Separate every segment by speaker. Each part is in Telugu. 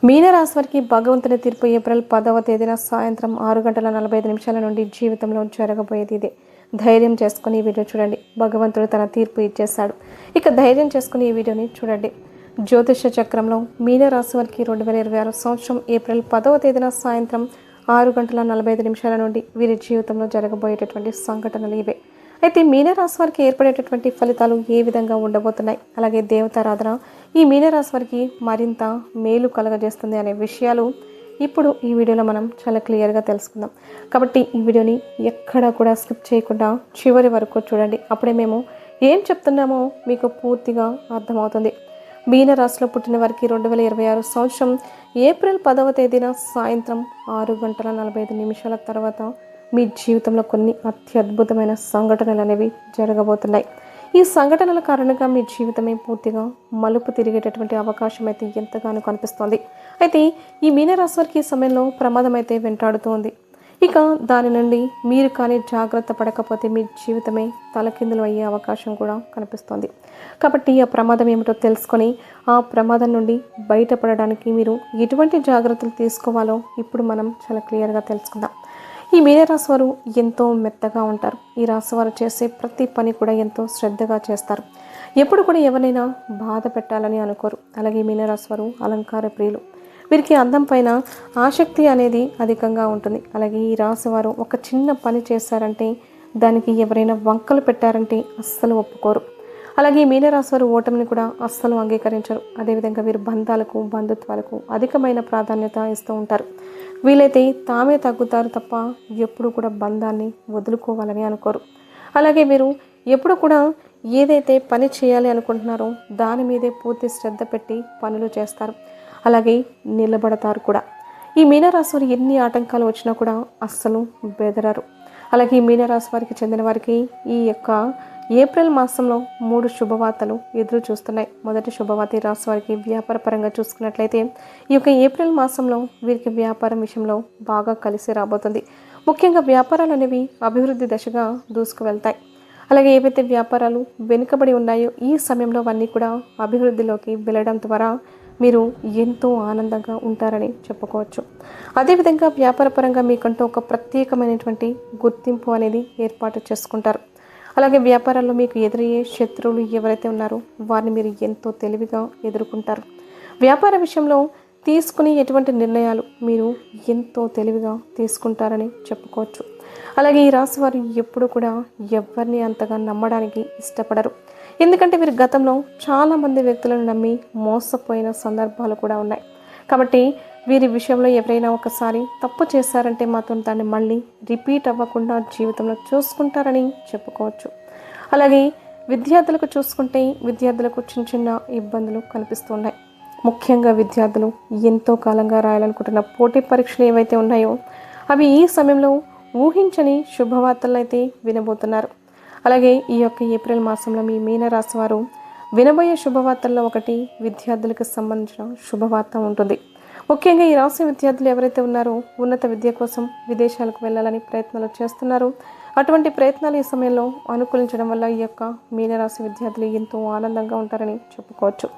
Speaker 1: మీనరాశి వారికి భగవంతుని తీర్పు ఏప్రిల్ 10వ తేదీన సాయంత్రం 6:45 నుండి జీవితంలో జరగబోయేది ఇదే. ధైర్యం చేసుకుని ఈ వీడియో చూడండి. భగవంతుడు తన తీర్పు ఇచ్చేశాడు. ఇక ధైర్యం చేసుకుని ఈ వీడియోని చూడండి. జ్యోతిష చక్రంలో మీనరాశి వారికి 2026 సంవత్సరం ఏప్రిల్ 10వ తేదీన సాయంత్రం 6:45 నుండి వీరి జీవితంలో జరగబోయేటటువంటి సంఘటనలు ఇవే. అయితే మీనరాశి వారికి ఏర్పడేటటువంటి ఫలితాలు ఏ విధంగా ఉండబోతున్నాయి, అలాగే దేవతారాధన ఈ మీనరాశి వారికి మరింత మేలు కలగజేస్తుంది అనే విషయాలు ఇప్పుడు ఈ వీడియోలో మనం చాలా క్లియర్గా తెలుసుకుందాం. కాబట్టి ఈ వీడియోని ఎక్కడా కూడా స్కిప్ చేయకుండా చివరి వరకు చూడండి. అప్పుడే మేము ఏం చెప్తున్నామో మీకు పూర్తిగా అర్థమవుతుంది. మీనరాశిలో పుట్టిన వారికి 2026 సంవత్సరం ఏప్రిల్ 10వ తేదీన సాయంత్రం 6:45 తర్వాత మీ జీవితంలో కొన్ని అత్యద్భుతమైన సంఘటనలు అనేవి జరగబోతున్నాయి. ఈ సంఘటనల కారణంగా మీ జీవితమే పూర్తిగా మలుపు తిరిగేటటువంటి అవకాశం అయితే ఎంతగానో కనిపిస్తోంది. అయితే ఈ మీనరాశి వారికి ఈ సమయంలో ప్రమాదం అయితే వెంటాడుతోంది. ఇక దాని నుండి మీరు కానీ జాగ్రత్త పడకపోతే మీ జీవితమే తలకిందులు అయ్యే అవకాశం కూడా కనిపిస్తోంది. కాబట్టి ఆ ప్రమాదం ఏమిటో తెలుసుకొని ఆ ప్రమాదం నుండి బయటపడడానికి మీరు ఎటువంటి జాగ్రత్తలు తీసుకోవాలో ఇప్పుడు మనం చాలా క్లియర్గా తెలుసుకుందాం. ఈ మీనరాశి వారు ఎంతో మెత్తగా ఉంటారు. ఈ రాశి వారు చేసే ప్రతి పని కూడా ఎంతో శ్రద్ధగా చేస్తారు. ఎప్పుడు కూడా ఎవరైనా బాధ పెట్టాలని అనుకోరు. అలాగే మీనరాశి వారు అలంకార ప్రియులు. వీరికి అందం పైన ఆసక్తి అనేది అధికంగా ఉంటుంది. అలాగే ఈ రాశి వారు ఒక చిన్న పని చేశారంటే దానికి ఎవరైనా వంకలు పెట్టారంటే అస్సలు ఒప్పుకోరు. అలాగే ఈ మీనరాశి వారు ఓటమిని కూడా అస్సలు అంగీకరించరు. అదేవిధంగా వీరు బంధాలకు బంధుత్వాలకు అధికమైన ప్రాధాన్యత ఇస్తూ ఉంటారు. వీలైతే తామే తగ్గుతారు తప్ప ఎప్పుడు కూడా బంధాన్ని వదులుకోవాలని అనుకోరు. అలాగే వీరు ఎప్పుడు కూడా ఏదైతే పని చేయాలి అనుకుంటున్నారో దాని మీదే పూర్తి శ్రద్ధ పెట్టి పనులు చేస్తారు. అలాగే నిలబడతారు కూడా. ఈ మీనరాశి వారు ఎన్ని ఆటంకాలు వచ్చినా కూడా అస్సలు బెదరరు. అలాగే ఈ మీనరాశి వారికి చెందిన వారికి ఈ యొక్క ఏప్రిల్ మాసంలో 3 శుభవార్తలు ఎదురు చూస్తున్నాయి. మొదటి శుభవార్త ఈ రాశి వారికి వ్యాపార పరంగా చూసుకున్నట్లయితే ఈ యొక్క ఏప్రిల్ మాసంలో వీరికి వ్యాపారం విషయంలో బాగా కలిసి రాబోతుంది. ముఖ్యంగా వ్యాపారాలు అనేవి అభివృద్ధి దశగా దూసుకు వెళ్తాయి. అలాగే ఏవైతే వ్యాపారాలు వెనుకబడి ఉన్నాయో ఈ సమయంలో అవన్నీ కూడా అభివృద్ధిలోకి వెళ్ళడం ద్వారా మీరు ఎంతో ఆనందంగా ఉంటారని చెప్పుకోవచ్చు. అదేవిధంగా వ్యాపార పరంగా మీకంటూ ఒక ప్రత్యేకమైనటువంటి గుర్తింపు అనేది ఏర్పాటు చేసుకుంటారు. అలాగే వ్యాపారాల్లో మీకు ఎదురయ్యే శత్రువులు ఎవరైతే ఉన్నారో వారిని మీరు ఎంతో తెలివిగా ఎదుర్కొంటారు. వ్యాపార విషయంలో తీసుకునే ఎటువంటి నిర్ణయాలు మీరు ఎంతో తెలివిగా తీసుకుంటారని చెప్పుకోవచ్చు. అలాగే ఈ రాశి వారు ఎప్పుడు కూడా ఎవరిని అంతగా నమ్మడానికి ఇష్టపడరు. ఎందుకంటే వీరు గతంలో చాలామంది వ్యక్తులను నమ్మి మోసపోయిన సందర్భాలు కూడా ఉన్నాయి. కాబట్టి వీరి విషయంలో ఎవరైనా ఒకసారి తప్పు చేశారంటే మాత్రం దాన్ని మళ్ళీ రిపీట్ అవ్వకుండా జీవితంలో చూసుకుంటారని చెప్పుకోవచ్చు. అలాగే విద్యార్థులకు చూసుకుంటే విద్యార్థులకు చిన్న చిన్న ఇబ్బందులు కనిపిస్తున్నాయి. ముఖ్యంగా విద్యార్థులు ఎంతో కాలంగా రాయాలనుకుంటున్న పోటీ పరీక్షలు ఏవైతే ఉన్నాయో అవి ఈ సమయంలో ఊహించని శుభవార్తలు అయితే వినబోతున్నారు. అలాగే ఈ యొక్క ఏప్రిల్ మాసంలో మీ మీనరాశి వారు వినబోయే శుభవార్తల్లో ఒకటి విద్యార్థులకు సంబంధించిన శుభవార్త ఉంటుంది. ముఖ్యంగా ఈ రాశి విద్యార్థులు ఎవరైతే ఉన్నారో ఉన్నత విద్య కోసం విదేశాలకు వెళ్ళాలని ప్రయత్నాలు చేస్తున్నారో అటువంటి ప్రయత్నాలు ఈ సమయంలో అనుకూలించడం వల్ల ఈ యొక్క మీనరాశి విద్యార్థులు ఎంతో ఆనందంగా ఉంటారని చెప్పుకోవచ్చు.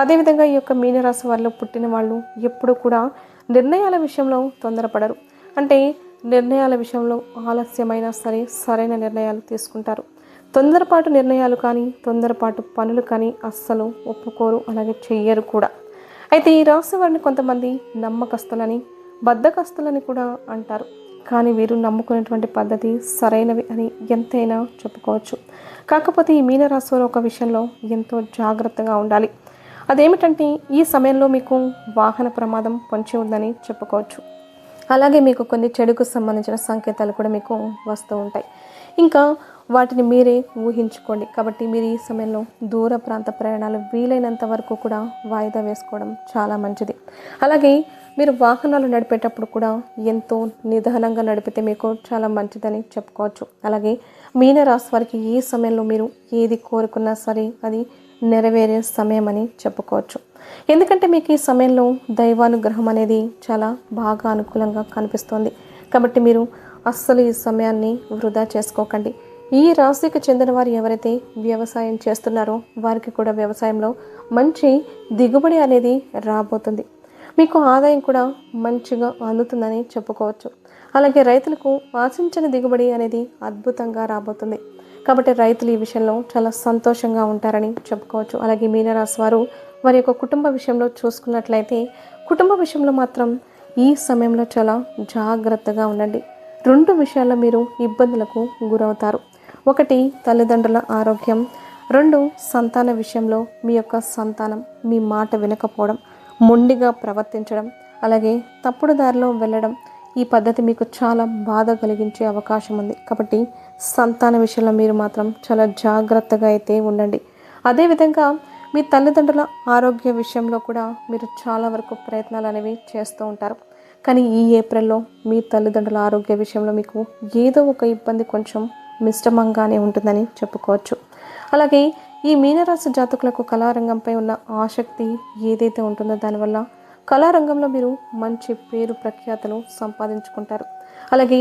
Speaker 1: అదేవిధంగా ఈ యొక్క మీనరాశి వారిలో పుట్టిన వాళ్ళు ఎప్పుడు కూడా నిర్ణయాల విషయంలో తొందరపడరు. అంటే నిర్ణయాల విషయంలో ఆలస్యమైనా సరే సరైన నిర్ణయాలు తీసుకుంటారు. తొందరపాటు నిర్ణయాలు కానీ తొందరపాటు పనులు కానీ అస్సలు ఒప్పుకోరు, అలాగే చెయ్యరు కూడా. అయితే ఈ రాశి వారిని కొంతమంది నమ్మకస్తులని బద్ధకస్తులని కూడా అంటారు. కానీ వీరు నమ్ముకునేటువంటి పద్ధతి సరైనవి అని ఎంతైనా చెప్పుకోవచ్చు. కాకపోతే ఈ మీనరాశి వారు ఒక విషయంలో ఎంతో జాగ్రత్తగా ఉండాలి. అదేమిటంటే ఈ సమయంలో మీకు వాహన ప్రమాదం పొంచి ఉందని చెప్పుకోవచ్చు. అలాగే మీకు కొన్ని చెడుకు సంబంధించిన సంకేతాలు కూడా మీకు వస్తూ ఉంటాయి. ఇంకా వాటిని మీరే ఊహించుకోండి. కాబట్టి మీరు ఈ సమయంలో దూర ప్రాంత ప్రయాణాలు వీలైనంత వరకు కూడా వాయిదా వేసుకోవడం చాలా మంచిది. అలాగే మీరు వాహనాలు నడిపేటప్పుడు కూడా ఎంతో నిదానంగా నడిపితే మీకు చాలా మంచిదని చెప్పుకోవచ్చు. అలాగే మీనరాశి వారికి ఈ సమయంలో మీరు ఏది కోరుకున్నా సరే అది నెరవేరే సమయం అని చెప్పుకోవచ్చు. ఎందుకంటే మీకు ఈ సమయంలో దైవానుగ్రహం అనేది చాలా బాగా అనుకూలంగా కనిపిస్తోంది. కాబట్టి మీరు అస్సలు ఈ సమయాన్ని వృధా చేసుకోకండి. ఈ రాశికి చెందిన వారు ఎవరైతే వ్యవసాయం చేస్తున్నారో వారికి కూడా వ్యవసాయంలో మంచి దిగుబడి అనేది రాబోతుంది. మీకు ఆదాయం కూడా మంచిగా అందుతుందని చెప్పుకోవచ్చు. అలాగే రైతులకు ఆశించిన దిగుబడి అనేది అద్భుతంగా రాబోతుంది. కాబట్టి రైతులు ఈ విషయంలో చాలా సంతోషంగా ఉంటారని చెప్పుకోవచ్చు. అలాగే మీనరాశి వారు వారి యొక్క కుటుంబ విషయంలో చూసుకున్నట్లయితే కుటుంబ విషయంలో మాత్రం ఈ సమయంలో చాలా జాగ్రత్తగా ఉండండి. 2 విషయాల్లో మీరు ఇబ్బందులకు గురవుతారు. ఒకటి తల్లిదండ్రుల ఆరోగ్యం, 2 సంతాన విషయంలో మీ యొక్క సంతానం మీ మాట వినకపోవడం, మొండిగా ప్రవర్తించడం, అలాగే తప్పుడు దారిలో వెళ్ళడం. ఈ పద్ధతి మీకు చాలా బాధ కలిగించే అవకాశం ఉంది. కాబట్టి సంతాన విషయంలో మీరు మాత్రం చాలా జాగ్రత్తగా అయితే ఉండండి. అదేవిధంగా మీ తల్లిదండ్రుల ఆరోగ్య విషయంలో కూడా మీరు చాలా వరకు ప్రయత్నాలు అనేవి చేస్తూ ఉంటారు. కానీ ఈ ఏప్రిల్లో మీ తల్లిదండ్రుల ఆరోగ్య విషయంలో మీకు ఏదో ఒక ఇబ్బంది కొంచెం మిశ్రమంగానే ఉంటుందని చెప్పుకోవచ్చు. అలాగే ఈ మీనరాశి జాతకులకు కళారంగంపై ఉన్న ఆసక్తి ఏదైతే ఉంటుందో దానివల్ల కళారంగంలో మీరు మంచి పేరు ప్రఖ్యాతలు సంపాదించుకుంటారు. అలాగే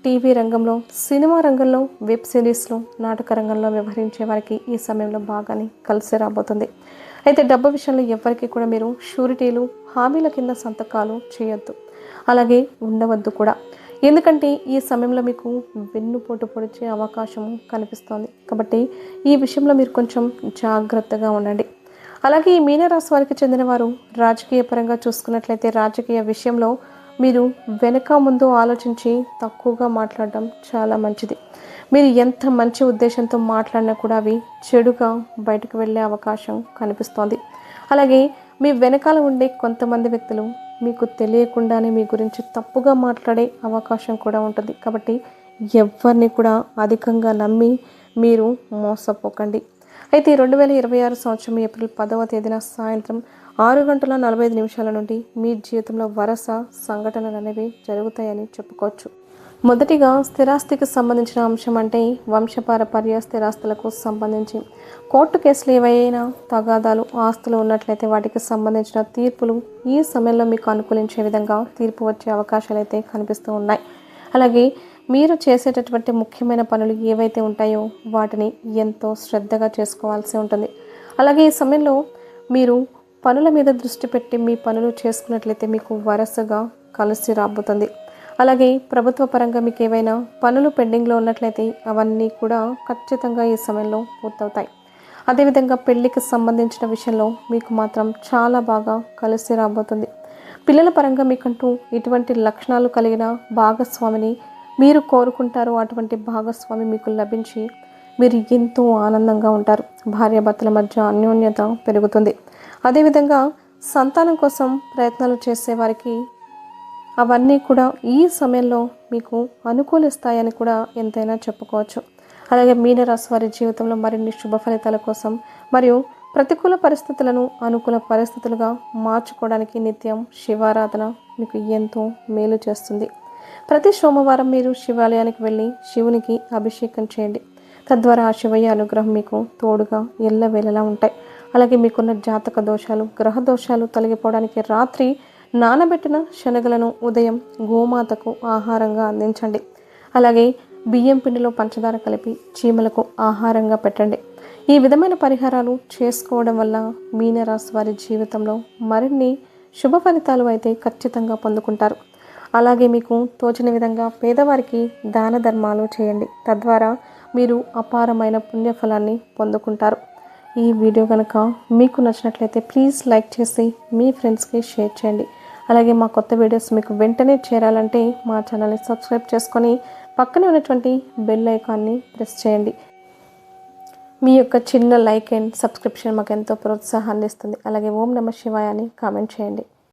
Speaker 1: టీవీ రంగంలో, సినిమా రంగంలో, వెబ్ సిరీస్లో, నాటక రంగంలో వ్యవహరించే వారికి ఈ సమయంలో బాగానే కలిసి రాబోతుంది. అయితే డబ్బు విషయంలో ఎవరికి కూడా మీరు షూరిటీలు, హామీల కింద సంతకాలు చేయొద్దు, అలాగే ఉండవద్దు కూడా. ఎందుకంటే ఈ సమయంలో మీకు వెన్నుపోటు పొడిచే అవకాశం కనిపిస్తోంది. కాబట్టి ఈ విషయంలో మీరు కొంచెం జాగ్రత్తగా ఉండండి. అలాగే ఈ మీనరాశి వారికి చెందిన వారు రాజకీయ పరంగా చూసుకున్నట్లయితే రాజకీయ విషయంలో మీరు వెనక ముందు ఆలోచించి తక్కువగా మాట్లాడడం చాలా మంచిది. మీరు ఎంత మంచి ఉద్దేశంతో మాట్లాడినా కూడా అవి చెడుగా బయటకు వెళ్ళే అవకాశం కనిపిస్తోంది. అలాగే మీ వెనకాల ఉండే కొంతమంది వ్యక్తులు మీకు తెలియకుండానే మీ గురించి తప్పుగా మాట్లాడే అవకాశం కూడా ఉంటుంది. కాబట్టి ఎవరిని కూడా అధికంగా నమ్మి మీరు మోసపోకండి. అయితే 2026 సంవత్సరం ఏప్రిల్ 10వ తేదీన సాయంత్రం 6:45 నుండి మీ జీవితంలో వరుస సంఘటనలు అనేవి జరుగుతాయని చెప్పుకోవచ్చు. మొదటిగా స్థిరాస్తికి సంబంధించిన అంశం అంటే వంశపారపర్య స్థిరాస్తులకు సంబంధించి కోర్టు కేసులు ఏవైనా తగాదాలు, ఆస్తులు ఉన్నట్లయితే వాటికి సంబంధించిన తీర్పులు ఈ సమయంలో మీకు అనుకూలించే విధంగా తీర్పు వచ్చే అవకాశాలు అయితే కనిపిస్తూ ఉన్నాయి. అలాగే మీరు చేసేటటువంటి ముఖ్యమైన పనులు ఏవైతే ఉంటాయో వాటిని ఎంతో శ్రద్ధగా చేసుకోవాల్సి ఉంటుంది. అలాగే ఈ సమయంలో మీరు పనుల మీద దృష్టి పెట్టి మీ పనులు చేసుకున్నట్లయితే మీకు వరుసగా కలిసి రాబోతుంది. అలాగే ప్రభుత్వ పరంగా మీకు ఏవైనా పనులు పెండింగ్లో ఉన్నట్లయితే అవన్నీ కూడా ఖచ్చితంగా ఈ సమయంలో పూర్తవుతాయి. అదేవిధంగా పెళ్లికి సంబంధించిన విషయంలో మీకు మాత్రం చాలా బాగా కలిసి రాబోతుంది. పిల్లల పరంగా మీకంటూ ఇటువంటి లక్షణాలు కలిగిన భాగస్వామిని మీరు కోరుకుంటారో అటువంటి భాగస్వామి మీకు లభించి మీరు ఎంతో ఆనందంగా ఉంటారు. భార్యాభర్తల మధ్య అన్యోన్యత పెరుగుతుంది. అదేవిధంగా సంతానం కోసం ప్రయత్నాలు చేసేవారికి అవన్నీ కూడా ఈ సమయంలో మీకు అనుకూలిస్తాయని కూడా ఎంతైనా చెప్పుకోవచ్చు. అలాగే మీనరాశి వారి జీవితంలో మరిన్ని శుభ ఫలితాల కోసం మరియు ప్రతికూల పరిస్థితులను అనుకూల పరిస్థితులుగా మార్చుకోవడానికి నిత్యం శివారాధన మీకు ఎంతో మేలు చేస్తుంది. ప్రతి సోమవారం మీరు శివాలయానికి వెళ్ళి శివునికి అభిషేకం చేయండి. తద్వారా ఆ శివయ్య అనుగ్రహం మీకు తోడుగా ఎల్లవేళలా ఉంటాయి. అలాగే మీకున్న జాతక దోషాలు, గ్రహ దోషాలు తొలగిపోవడానికి రాత్రి నానబెట్టిన శనగలను ఉదయం గోమాతకు ఆహారంగా అందించండి. అలాగే బియ్యం పిండిలో పంచదార కలిపి చీమలకు ఆహారంగా పెట్టండి. ఈ విధమైన పరిహారాలు చేసుకోవడం వల్ల మీనరాశి వారి జీవితంలో మరిన్ని శుభ ఫలితాలు అయితే ఖచ్చితంగా పొందుకుంటారు. అలాగే మీకు తోచిన విధంగా పేదవారికి దాన ధర్మాలు చేయండి. తద్వారా మీరు అపారమైన పుణ్యఫలాన్ని పొందుకుంటారు. ఈ వీడియో కనుక మీకు నచ్చినట్లయితే ప్లీజ్ లైక్ చేసి మీ ఫ్రెండ్స్కి షేర్ చేయండి. అలాగే మా కొత్త వీడియోస్ మీకు వెంటనే చేరాలంటే మా ఛానల్ని సబ్స్క్రైబ్ చేసుకొని పక్కనే ఉన్నటువంటి బెల్ ఐకాన్ని ప్రెస్ చేయండి. మీ యొక్క చిన్న లైక్ అండ్ సబ్స్క్రిప్షన్ మాకు ఎంతో ప్రోత్సాహాన్ని ఇస్తుంది. అలాగే ఓం నమః శివాయ అని కామెంట్ చేయండి.